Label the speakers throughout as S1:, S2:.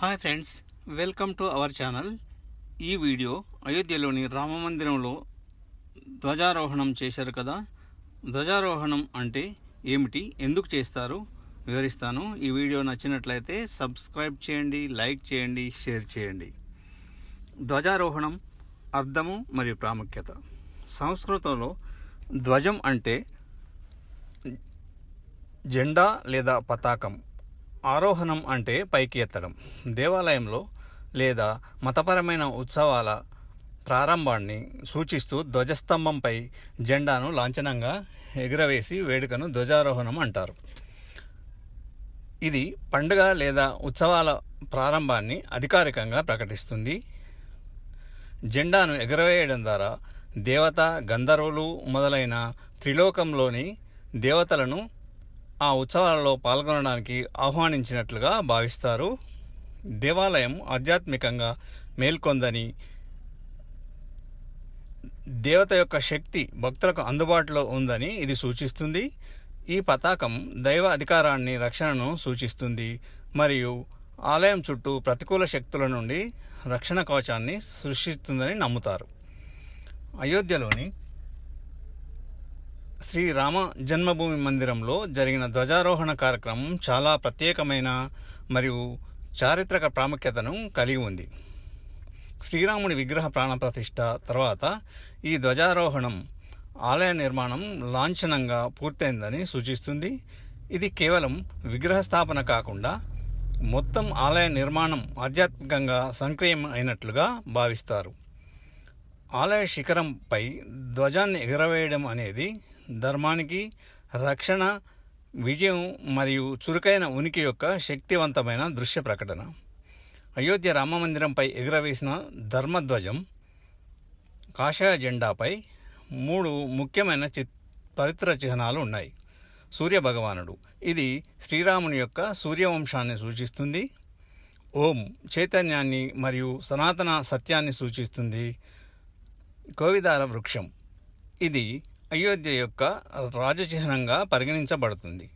S1: Hi friends, welcome to our channel. ఈ video అయోధ్యలోని రామమందిరంలో ధ్వజారోహణం చేశారు కదా. ధ్వజారోహణం అంటే ఏమిటి, ఎందుకు చేస్తారు వివరిస్తాను. ఈ వీడియో నచ్చినట్లయితే సబ్స్క్రైబ్ చేయండి, లైక్ చేయండి, షేర్ చేయండి. ధ్వజారోహణం అర్థము మరియు ప్రాముఖ్యత. సంస్కృతంలో ధ్వజం అంటే జెండా లేదా పతాకం. ఆరోహణం అంటే పైకి ఎత్తడం. దేవాలయంలో లేదా మతపరమైన ఉత్సవాల ప్రారంభాన్ని సూచిస్తూ ధ్వజస్తంభంపై జెండాను లాంఛనంగా ఎగురవేసి వేడుకను ధ్వజారోహణం అంటారు. ఇది పండుగ లేదా ఉత్సవాల ప్రారంభాన్ని అధికారికంగా ప్రకటిస్తుంది. జెండాను ఎగురవేయడం ద్వారా దేవత, గంధర్వులు మొదలైన త్రిలోకంలోని దేవతలను ఆ ఉత్సవాలలో పాల్గొనడానికి ఆహ్వానించినట్లుగా భావిస్తారు. దేవాలయం ఆధ్యాత్మికంగా మేల్కొందని, దేవత యొక్క శక్తి భక్తులకు అందుబాటులో ఉందని ఇది సూచిస్తుంది. ఈ పతాకం దైవ అధికారాన్ని, రక్షణను సూచిస్తుంది మరియు ఆలయం చుట్టూ ప్రతికూల శక్తుల నుండి రక్షణ కవచాన్ని సృష్టిస్తుందని నమ్ముతారు. అయోధ్యలోని శ్రీ రామ జన్మభూమి మందిరంలో జరిగిన ధ్వజారోహణ కార్యక్రమం చాలా ప్రత్యేకమైన మరియు చారిత్రక ప్రాముఖ్యతను కలిగి ఉంది. శ్రీరాముడి విగ్రహ ప్రాణప్రతిష్ఠ తర్వాత ఈ ధ్వజారోహణం ఆలయ నిర్మాణం లాంఛనంగా పూర్తయిందని సూచిస్తుంది. ఇది కేవలం విగ్రహ స్థాపన కాకుండా మొత్తం ఆలయ నిర్మాణం ఆధ్యాత్మికంగా సంక్రియం అయినట్లుగా భావిస్తారు. ఆలయ శిఖరంపై ధ్వజాన్ని ఎగురవేయడం అనేది ధర్మానికి, రక్షణ, విజయం మరియు చురుకైన ఉనికి యొక్క శక్తివంతమైన దృశ్య ప్రకటన. అయోధ్య రామమందిరంపై ఎగురవేసిన ధర్మధ్వజం కాషాయ జెండాపై 3 ముఖ్యమైన పవిత్ర చిహ్నాలు ఉన్నాయి. సూర్య భగవానుడు, ఇది శ్రీరాముని యొక్క సూర్యవంశాన్ని సూచిస్తుంది. ఓం, చైతన్యాన్ని మరియు సనాతన సత్యాన్ని సూచిస్తుంది. కోవిదార వృక్షం, ఇది అయోధ్య యొక్క రాజచిహ్నంగా పరిగణించబడుతుంది.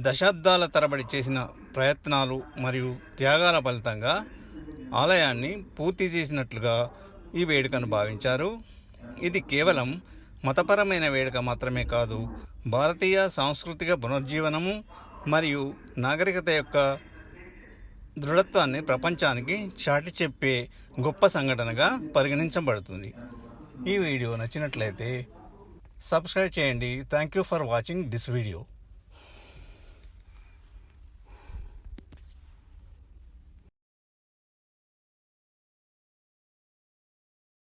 S1: దశాబ్దాల తరబడి చేసిన ప్రయత్నాలు మరియు త్యాగాల ఫలితంగా ఆలయాన్ని పూర్తి చేసినట్లుగా ఈ వేడుకను భావించారు. ఇది కేవలం మతపరమైన వేడుక మాత్రమే కాదు, భారతీయ సాంస్కృతిక పునరుజ్జీవనము మరియు నాగరికత యొక్క దృఢత్వాన్ని ప్రపంచానికి చాటి చెప్పే గొప్ప సంఘటనగా పరిగణించబడుతుంది. ఈ వీడియో నచ్చినట్లయితే సబ్స్క్రైబ్ చేయండి. Thank you for watching this video.